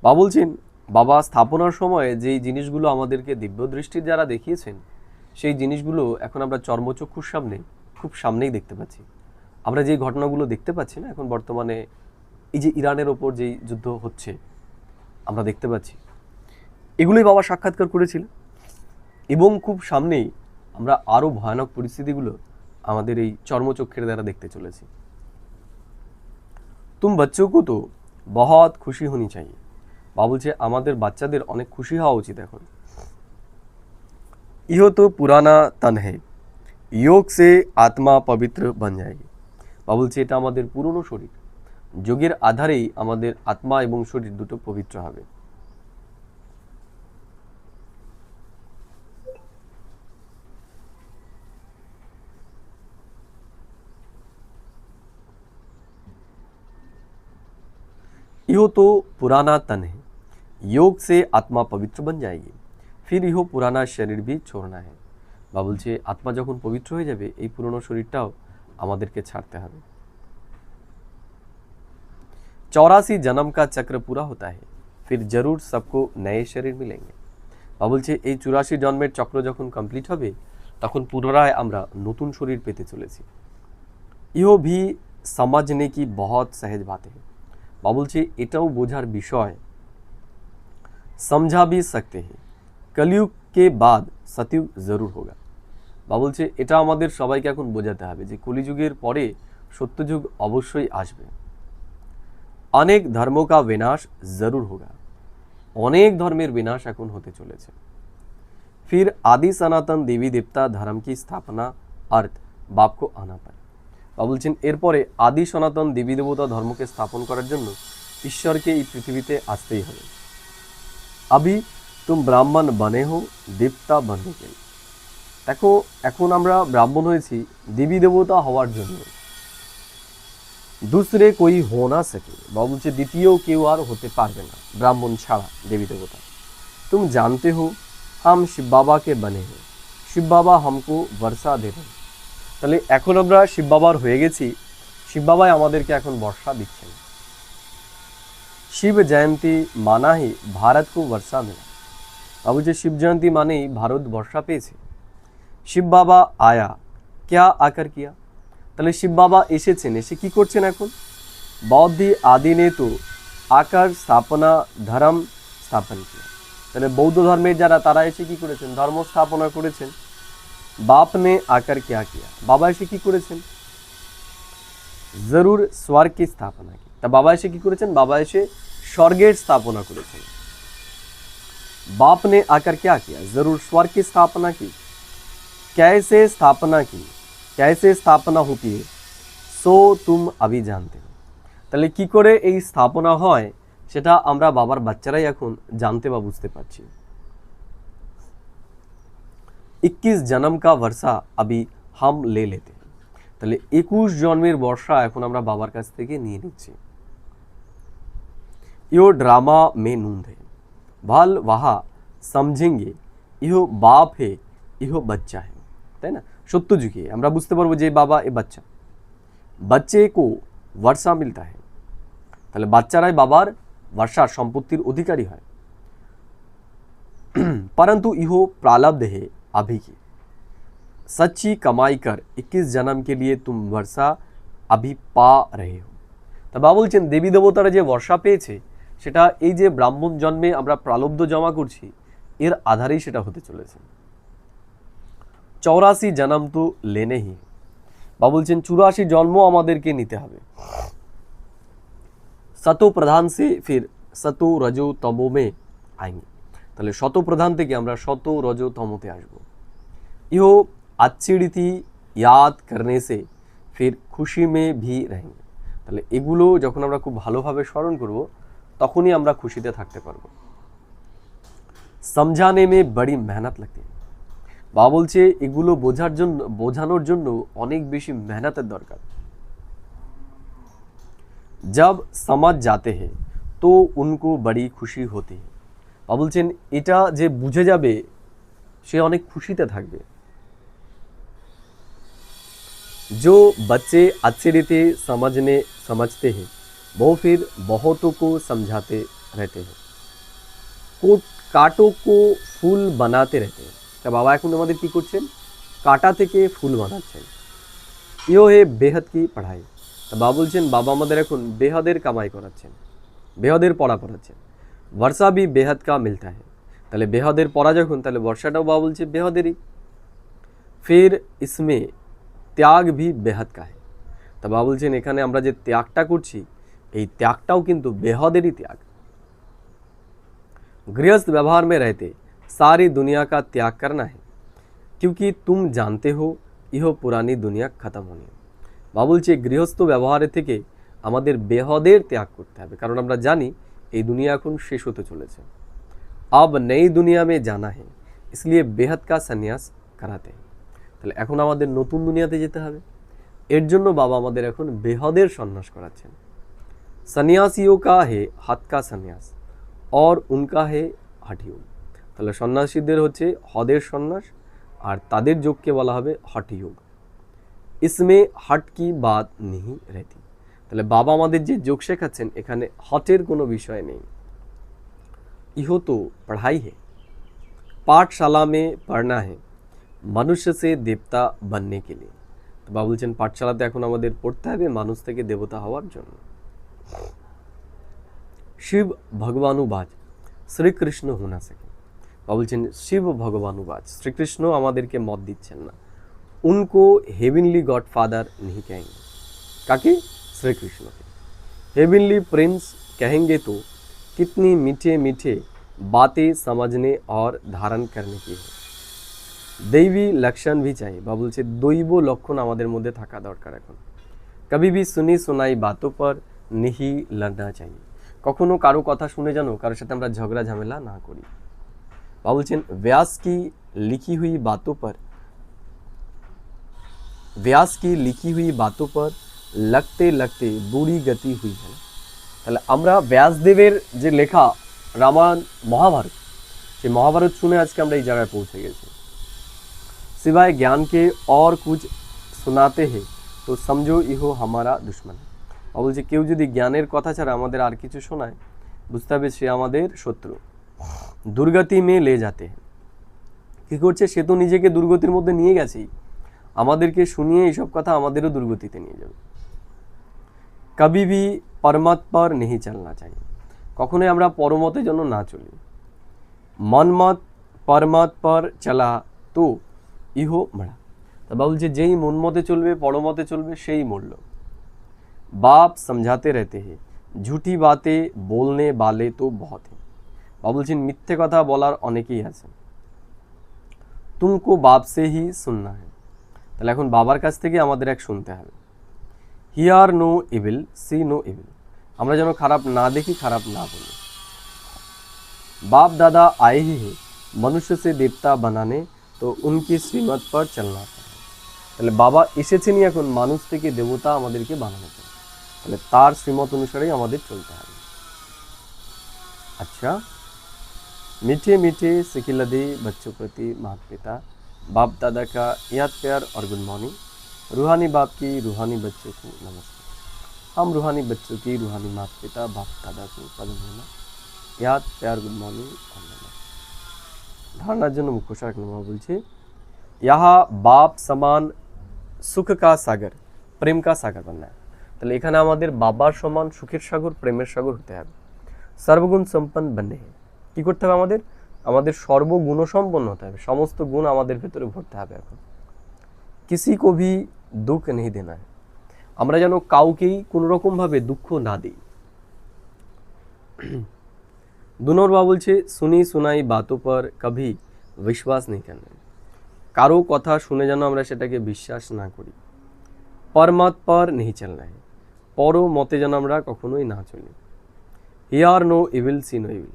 বাবা বলছেন বাবা স্থাপনার সময়ে যেই জিনিসগুলো আমাদেরকে দিব্য দৃষ্টির যারা দেখিয়েছেন, সেই জিনিসগুলো এখন আমরা চর্মচক্ষুর সামনে, খুব সামনেই দেখতে পাচ্ছি। আমরা যেই ঘটনাগুলো দেখতে পাচ্ছি না এখন বর্তমানে, এই যে ইরানের ওপর যেই যুদ্ধ হচ্ছে আমরা দেখতে পাচ্ছি, এগুলোই বাবা সাক্ষাৎকার করেছিলেন। এবং খুব সামনেই আমরা আরও ভয়ানক পরিস্থিতিগুলো আমাদের এই চর্মচক্ষের দ্বারা দেখতে চলেছি। तुम बच्चों को तो बहुत खुशी होनी चाहिए। বাবা বলছে আমাদের বাচ্চাদের অনেক খুশি হওয়া উচিত এখন। ইহো তো পুরানা তন है, योग से आत्मा पवित्र बन जाएगी। বাবা বলছে এটা আমাদের পুরনো শরীর, যোগের আধারেই আমাদের আত্মা এবং শরীর দুটো পবিত্র হবে। इहो तो पुराना तन है, योग से आत्मा पवित्र बन जाएगी, फिर इहो पुराना शरीर भी छोड़ना है। বাবা বলছে আত্মা যখন পবিত্র হয়ে যাবে, এই পুরনো শরীরটাও আমাদেরকে ছাড়তে হবে। 84 जन्म का चक्र पूरा होता है, फिर जरूर सबको नए शरीर मिलेंगे। বাবা বলছে এই 84 জন্মের চক্র যখন কমপ্লিট হবে, তখন পুনরায় আমরা নতুন শরীর পেতে চলেছি। ইহো ভি समझने की बहुत सहज बात है। বাবা বলছে এটাও বোঝার বিষয়, समझा भी सकते हैं। कलयुग के बाद सतयुग जरूर होगा। বা বলছে এটা আমাদের সবাইকে এখন বোঝাতে হবে যে কলিযুগের পরে সত্যযুগ অবশ্যই আসবে। অনেক ধর্ম का विनाश जरूर होगा, অনেক ধর্মের বিনাশ এখন হতে চলেছে। फिर आदि सनातन देवी देवता धर्म की स्थापना अर्थ बाप को आना पाए। বা বলছেন এরপরে আদি সনাতন দেবী দেবতা ধর্মকে স্থাপন করার জন্য ঈশ্বরকে এই পৃথিবীতে আসতেই হবে। अभी तुम ब्राह्मण बने हो देवता बनने के लिए। দেখো এখন আমরা ব্রাহ্মণ হয়েছি দেবী দেবতা হওয়ার জন্য। दूसरे कोई हो ना सके, বা বলছে দ্বিতীয় কেউ আর হতে পারবে না ব্রাহ্মণ ছাড়া দেবী দেবতা। तुम जानते हो हम शिव बाबा के बने हैं, शिव बाबा हमको वर्षा दे रहे हैं। তাহলে এখন আমরা শিব বাবার হয়ে গেছি, শিব বাবাই আমাদেরকে এখন বর্ষা দিচ্ছেন। शिव जयंती माना ही भारत को वर्षा मिला। বা বলছে শিব জয়ন্তী মানেই ভারত বর্ষা পেয়েছে। শিব বাবা আয়া क्या आकर किया, তাহলে শিব বাবা এসেছেন, এসে কি করছেন এখন? बौद्ध आदि ने तो आकर स्थापना धर्म स्थापन किया। তাহলে বৌদ্ধ ধর্মের যারা তারা এসে কি করেছেন? ধর্ম স্থাপনা করেছেন। बाप ने आकर क्या किया, বাবা এসে কি করেছেন? जरूर स्वर्ग की स्थापना की। তা বাবা এসে কি করেছেন? বাবা এসে স্বর্গের স্থাপনা করেছেন। बाप ने आकर क्या किया, जरूर स्वर्ग की स्थापना की। कैसे स्थापना की, कैसे स्थापना होती है सो तुम अभी जानते हो। তাহলে কি করে এই স্থাপনা হয় সেটা আমরা বাবার বাচ্চারাই এখন জানতে বা বুঝতে পারছি। 21 जन्म का वर्षा अभी हम ले लेते हैं। তাহলে 21 জন্মের বর্ষা এখন আমরা বাবার কাছ থেকে নিয়ে নিচ্ছি। यो ड्रामा में नूंद है भाल वहा समझेंगे इहो बाप है इहो बच्चा है। তাই না? সত্য যুগে আমরা বুঝতে পারবো যে বাবা এ বাচ্চা। बच्चे को वर्षा मिलता है, তাহলে বাচ্চারাই বাবার वर्षा সম্পত্তির অধিকারী হয়। परंतु इहो प्रारब्ध है अभी की, सच्ची कमाई कर 21 जन्म के लिए तुम वर्षा अभी पा रहे हो। তা বাবা বলছেন দেবী দেবতারা যে বর্ষা পেয়েছে সেটা এই যে ব্রাহ্মণ জন্মে আমরা প্রালব্ধ জমা করছি এর আধারেই সেটা হতে চলেছে। 84 জন্ম তো লেনে হি, বা বলছেন 84 জন্ম আমাদেরকে নিতে হবে। सतो प्रधान से फिर सतो रजो तमो में आएंगे। তাহলে শত প্রধান থেকে আমরা শত রজ তমতে আসবো। ইহো अच्छी रीति याद करने से फिर खुशी में भी रहेंगे। তাহলে এগুলো যখন আমরা খুব ভালোভাবে স্মরণ করব তখনই আমরা খুশিতে থাকতে পারবো। समझाने में बड़ी मेहनत लगती है, বা বলছে এগুলো বোঝানোর জন্য অনেক বেশি মেহনতের দরকার। जब समझ जाते हैं तो उनको बड़ी खुशी होती है। বা বলছেন এটা যে বুঝে যাবে সে অনেক খুশিতে থাকবে। जो बच्चे अच्छी रीति समझते हैं वो फिर बहुतों को समझाते रहते हैं, कांटों को फूल बनाते रहते हैं। তা বাবা এখন আমাদের কি করছেন? কাঁটা থেকে ফুল বানাচ্ছেন। ইও হে বেহদ কি পড়াই। তা বাবা বলছেন বাবা আমাদের এখন বেহদের কামাই করাচ্ছেন, বেহদের পড়া পড়াচ্ছেন। वर्षा भी बेहद का मिलता है, তাহলে বেহদের পড়া যখন তাহলে বর্ষাটাও বাবা বলছে বেহদেরই। फिर इसमें त्याग भी बेहद का है। তা বাবা বলছেন এখানে আমরা যে ত্যাগটা করছি এই ত্যাগটাও কিন্তু বেহদেরই ত্যাগ। गृहस्थ व्यवहार में रहते सारी दुनिया का त्याग करना है क्योंकि तुम जानते हो यह पुरानी दुनिया खत्म होनी है। বাবা বলছে গৃহস্থ ব্যবহারের থেকে আমাদের বেহদের ত্যাগ করতে হবে, কারণ আমরা জানি এই দুনিয়া এখন শেষ হতে চলেছে। अब नई दुनिया में जाना है इसलिए बेहद का संन्यास कराते हैं। তাহলে এখন আমাদের নতুন দুনিয়াতে যেতে হবে, এর জন্য বাবা আমাদের এখন বেহদের সন্ন্যাস করাচ্ছেন। सन्यासियों का है हाथ का संन्यास और उनका है हठ योग। তাহলে সন্ন্যাসীদের হচ্ছে হদের সন্ন্যাস আর তাদের যোগকে বলা হবে হঠ योग। इसमें हट की बात नहीं रहती। তাহলে বাবা আমাদের যে যোগ শেখাচ্ছেন এখানে হটের কোনো বিষয় নেই। इहो तो पढ़ाई है, पाठशाला में पढ़ना है मनुष्य से देवता बनने के लिए। তো বাবা বলছেন পাঠশালাতে এখন আমাদের পড়তে হবে মানুষ থেকে দেবতা হওয়ার জন্য। शिव भगवानुवाच श्री कृष्ण होना सके। বা বলছেন শিব ভগবান উবাচ, শ্রীকৃষ্ণ আমাদেরকে মত দিচ্ছেন না, उनको हेवनली गॉड फादर नहीं कहेंगे। काके? श्री कृष्ण के हेवनली प्रिंस कहेंगे तो कितनी मीठे मीठे बातें समझने और धारण करने की है। दैवी लक्षण भी चाहिए বা বলছে দৈব লক্ষণ আমাদের মধ্যে থাকা দরকার। এখন कभी भी सुनी सुनाई बातों पर नहीं लड़ना चाहिए। কখনো কারো কথা শুনে জানো কারোর সাথে আমরা ঝগড়া ঝামেলা না করি। বা বলছেন व्यास की लिखी हुई बातों पर व्यास की लिखी हुई बातों पर लगते लगते बुरी गति हुई है। তাহলে আমরা ব্যাসদেবের যে লেখা রামায়ণ মহাভারত, সেই মহাভারত শুনে আজকে আমরা এই জায়গায় পৌঁছে গেছি। सिवाय ज्ञान के और कुछ सुनाते हैं तो समझो इहो हमारा दुश्मन। और বলছে কেউ যদি জ্ঞানের কথা ছাড়া আমাদের আর কিছু শোনায় বুঝতে হবে সে আমাদের শত্রু। দুর্গতি মে লে যাতে हैं। কী করছে? সে তো নিজেকে দুর্গতির মধ্যে নিয়ে গেছেই, আমাদেরকে শুনিয়ে এইসব কথা আমাদেরও দুর্গতিতে নিয়ে যাবে। कभी भी परमत पर नहीं चलना चाहिए। কখনোই আমরা পরমতের জন্য না চলি। মনমত परमत पर चला तो ইহো মরা। তা বলছে যেই মনমতে চলবে, পরমতে চলবে, সেই মরল। बाप समझाते रहते हैं झूठी बातें बोलने वाले तो बहुत हैं। বা বলছেন মিথ্যে কথা বলার অনেকেই আছে। तुमको बाप से ही सुनना है। তাহলে এখন বাবার কাছ থেকে আমাদের এক শুনতে হবে। Hear no evil, see no evil. আমরা যেন খারাপ না দেখি, খারাপ না বলি। बाप दादा आए ही हैं मनुष्य से देवता बनाने तो उनकी श्रीमत पर चलना चाहिए। তাহলে বাবা এসেছেনই এখন মানুষ থেকে দেবতা আমাদেরকে বানানো চায়, তাহলে তার শ্রীমত অনুসারেই আমাদের চলতে হবে। अच्छा, मीठे मीठे सिखिलदे बच्चों प्रति माता पिता बाप दादा का याद प्यार और गुड मॉर्निंग। रूहानी बाप की रूहानी बच्चों को नमस्ते। हम रूहानी बच्चों की रूहानी माता पिता बाप दादा को पदम होना याद प्यार गुड मॉर्निंग और नमस्ते। ধারণার জন্য মুখোশ এক নম্বর বলছে यहाँ बाप समान सुख का सागर प्रेम का सागर बनना है। তাহলে এখানে আমাদের বাবার সমান সুখের সাগর, প্রেমের সাগর হতে হবে। সর্বগুণ সম্পন্ন बनने हैं। কি করতে হবে? আমাদের সর্বগুণ সম্পন্ন হতে হবে, সমস্ত গুণ আমাদের ভেতরে ভরতে হবে। এখন किसी को भी दुख नहीं देना है। আমরা যেন কাউকেই কোনো রকমভাবে দুঃখ না দিই। दो नंबर বাবা বলছে सुनी सुनाई बातों पर कभी विश्वास नहीं करना है। কারো কথা শুনে যেন আমরা সেটাকে বিশ্বাস না করি। परमत पर नहीं चलना है। পর মতে যেন আমরা কখনোই না চলি। Hear no evil, see no evil.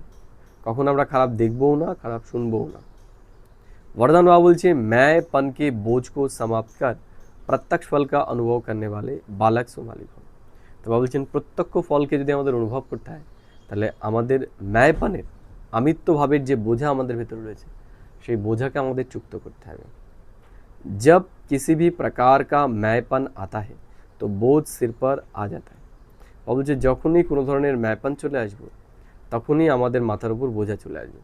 কখনো আমরা খারাপ দেখবও না, খারাপ শুনবও না। वरदान बाबा बोलছে मैं पन के बोझ को समाप्त कर प्रत्यक्ष फल का अनुभव करने वाले बालक सो मालिक हो। তো বাবা বলছেন প্রত্যক্ষ ফলকে যদি আমাদের অনুভব করতে হয় তাহলে আমাদের ন্যায়পানের আমিত্ব ভাবের যে বোঝা আমাদের ভেতরে রয়েছে সেই বোঝাকে আমাদের চুক্ত করতে হবে। जब किसी भी प्रकार का मैपन आता है तो बोझ सिर पर आ जाता है। বাবা বলছে যখনই কোনো ধরনের ম্যাপন চলে আসবে তখনই আমাদের মাথার উপর বোঝা চলে আসবে।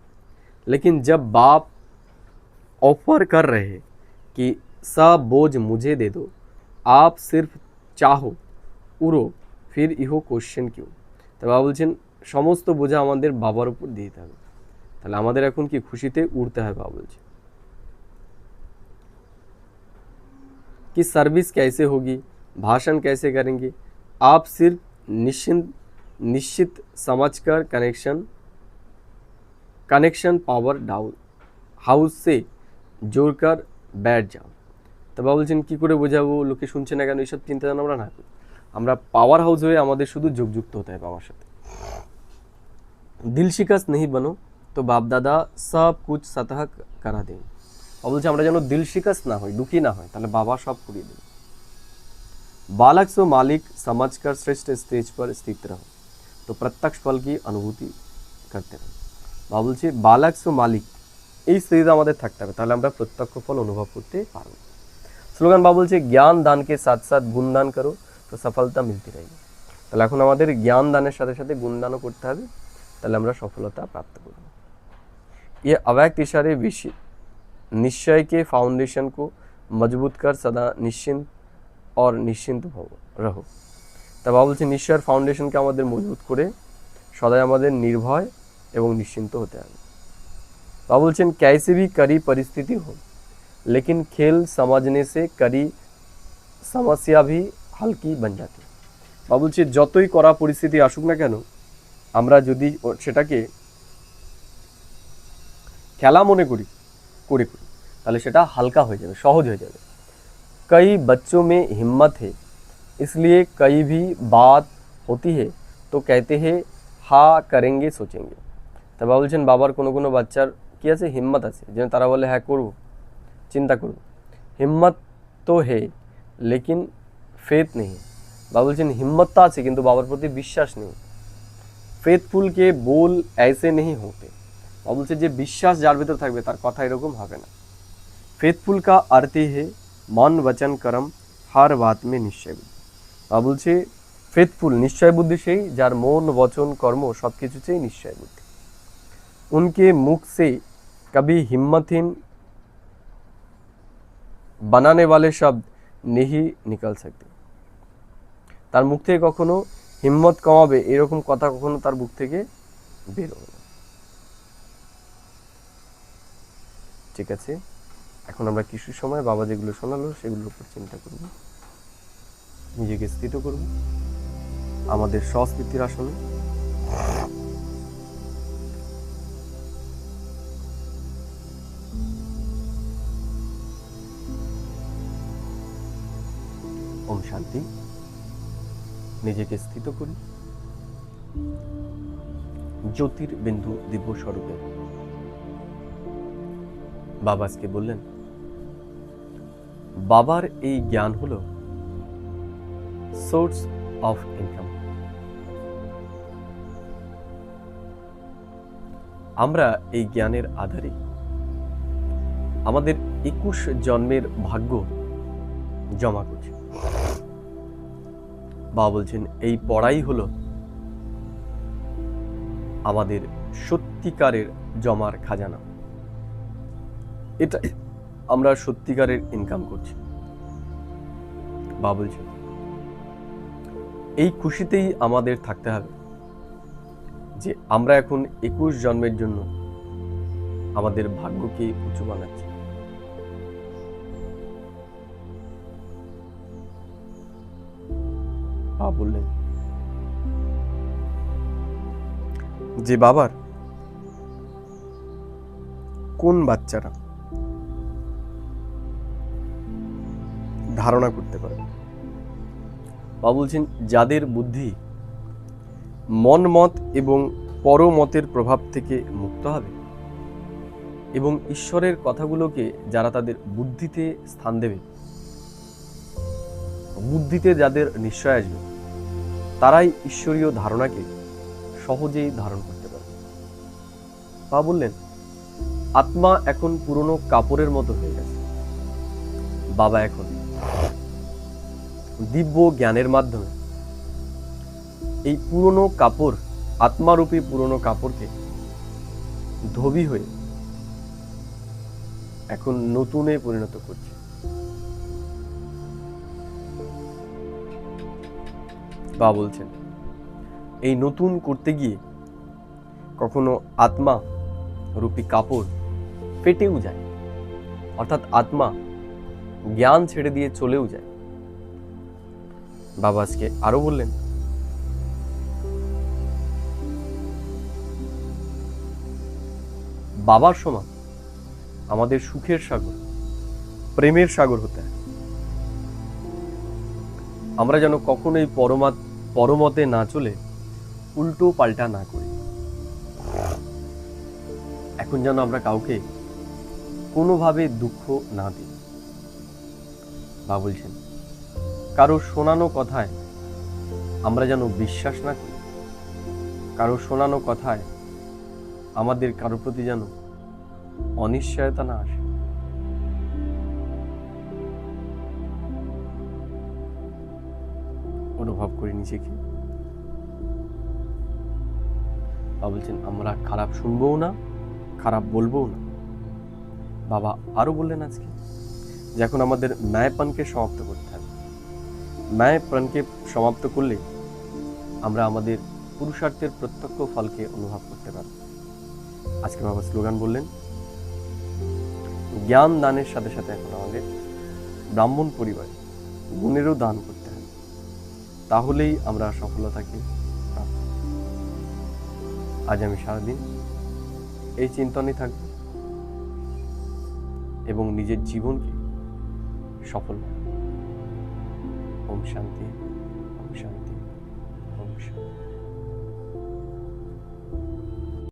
लेकिन जब बाप ऑफर कर रहे हैं कि सब बोझ मुझे दे दो, आप सिर्फ चाहो उड़ो, फिर इहो क्वेश्चन क्यों। তো বাবা বলছেন সমস্ত বোঝা আমাদের বাবার উপর দিয়ে দিতে হবে। তাহলে আমাদের এখন কি খুশিতে উড়তে হয়। বাবা বলছে कि सर्विस कैसे होगी, भाषण कैसे करेंगे, आप सिर्फ निश्चित समझकर कनेक्शन पावर डाउन हाउस से जोड़कर बैठ जाओ। তো বাবা বলছেন কী করে বোঝাবো, লোকে শুনছে না কেন, এইসব চিন্তা যেন আমরা না করি। আমরা পাওয়ার হাউস হয়ে আমাদের শুধু যোগযুক্ত হতে হয় বাবার সাথে। দিল শিকস্ত नहीं बनो तो बाप दादा सब कुछ सतह करा देंगे। বাবা বলছে আমরা যেন দিল শিকস্ত না হই, দুঃখী না হয়, তাহলে বাবা সব করিয়ে দেবে। बालक सो मालिक समझकर श्रेष्ठ स्टेज पर स्थित रहो तो प्रत्यक्ष फल की अनुभूति करते रहो। বাবা বলছে বালক সো মালিক এই স্টেজে আমাদের থাকতে হবে, তাহলে আমরা প্রত্যক্ষ ফল অনুভব করতে পারবো। স্লোগান বাবা বলছে জ্ঞান দান के साथ साथ गुण दान करो तो सफलता मिलती रहेगी। তাহলে এখন আমাদের জ্ঞান দানের সাথে সাথে গুণ দানও করতে হবে, তাহলে আমরা সফলতা প্রাপ্ত করব। ये अव्यक्त इशारे निश्चय के फाउंडेशन को मजबूत कर सदा निश्चिंत और निश्चिंत रहो। তা বাবা বলছে নিশ্চয়ের ফাউন্ডেশনকে আমাদের মজবুত করে সদাই আমাদের নির্ভয় এবং নিশ্চিন্ত হতে হবে। बाबा बोलছেন कैसे भी कड़ी परिस्थिति हो लेकिन खेल समझने से कड़ी समस्या भी हल्की बन जाती है। बाबा বলছে যতই কড়া পরিস্থিতি আসুক না কেন আমরা যদি সেটাকে খেলা মনে করি করে করি তাহলে সেটা হালকা হয়ে যাবে, সহজ হয়ে যাবে। कई बच्चों में हिम्मत है इसलिए कई भी बात होती है तो कहते हैं हाँ करेंगे सोचेंगे। তো বাবা বলছেন বাবার কোনো কোনো বাচ্চার কি আছে, হিম্মত আছে, যেন তারা বলে হ্যাঁ করব, চিন্তা করব। হিম্মত তো হে লেকিন ফেথ নেই। বাবা বলছেন হিম্মতটা আছে কিন্তু বাবার প্রতি বিশ্বাস নেই। ফেথফুল কে बोल ऐसे नहीं होते। বাবা বলছে যে বিশ্বাস যার ভিতর থাকবে তার কথা এরকম হবে না। फेथफुल का अर्थ है मन वचन कर्म हर बात में निश्चय बुद्धि। বাবা বলছে फेथफुल निश्चय बुद्धि সেই যার মন वचन कर्म सब কিছুতেই निश्चय बुद्धि। उनके मुख से कभी हिम्मतहीन बनाने वाले शब्द नहीं निकल सकते। তার মুখ থেকে কখনো হিম্মত কমাবে এরকম কথা কখনো তার মুখ থেকে বের হবে না। ঠিক আছে, এখন আমরা কিছু সময় বাবা যেগুলো শোনালো সেগুলোর উপর চিন্তা করব, নিজেকে স্থিত করব আমাদের স্বস্তির আসনে। ওম শান্তি। নিজেকে স্থিত করি জ্যোতির্বিন্দু দিব্য স্বরূপে। বাবা আজকে বললেন বাবার এই জ্ঞান হলো সোর্স অফ ইনকাম। আমরা এই জ্ঞানের আধারে আমাদের 21 জন্মের ভাগ্য জমা করছি। বাবা বলছেন এই পড়াই হলো আমাদের সত্যিকারের জমার খাজানা। এটা আমরা সত্যিকারের ইনকাম করছি। বাবা বলছেন এই খুশিতেই আমাদের থাকতে হবে যে আমরা এখন 21 জন্মের জন্য আমাদের ভাগ্যকে উঁচু বানাচ্ছি। বাবা বললেন যে বাবার কোন বাচ্চারা ধারণা করতে পারে। বাবা বলছেন যাদের বুদ্ধি মন মত এবং পরমতের প্রভাব থেকে মুক্ত হবে এবং ঈশ্বরের কথাগুলোকে যারা তাদের বুদ্ধিতে স্থান দেবে, বুদ্ধিতে যাদের নিশ্চয় আসবে, তারাই ঈশ্বরীয় ধারণাকে সহজেই ধারণ করতে পারে। বাবা বললেন আত্মা এখন পুরনো কাপড়ের মতো হয়ে গেছে। বাবা এখন দিব্য জ্ঞানের মাধ্যমে এই পুরনো কাপড়, আত্মারূপী পুরনো কাপড়কে ধোবি হয়ে এখন নতুনে পরিণত করছে। বাবা বলছেন এই নতুন করতে গিয়ে কখনো আত্মা রূপী কাপড় ফেটেও যায়, অর্থাৎ আত্মা জ্ঞান ছেড়ে দিয়ে চলেও যায়। বাবা আজকে আরো বললেন বাবার সমান আমাদের সুখের সাগর, প্রেমের সাগর হতে হয়। আমরা যেন কখনোই পরমতে না চলে উল্টো পাল্টা না করি। এখন যেন আমরা কাউকে কোনোভাবে দুঃখ না দিই। বাবা বলছেন কারো শোনানো কথায় আমরা যেন বিশ্বাস না করি, কারো শোনানো কথায় আমাদের কারো প্রতি যেন অনিশ্চয়তা না আসে। অনুভব করি নিজেকে। বাবা বলছেন আমরা খারাপ শুনবও না, খারাপ বলবও না। বাবা আরো বললেন আজকে যে এখন আমাদের ন্যায়পণকে সমাপ্ত করতে হবে। ন্যায়পণকে সমাপ্ত করলে আমরা আমাদের পুরুষার্থের প্রত্যক্ষ ফলকে অনুভব করতে পারব। আজকে বাবা স্লোগান বললেন জ্ঞান দানের সাথে সাথে এখন আমাদের ব্রাহ্মণ পরিবারে গুণেরও দান করতে হবে, তাহলেই আমরা সফলতাকে প্রাপ্ত করব। আজ আমি সারাদিন এই চিন্তনে থাকব এবং নিজের জীবনকে সফল বানাবো। ওম শান্তি, ওম শান্তি।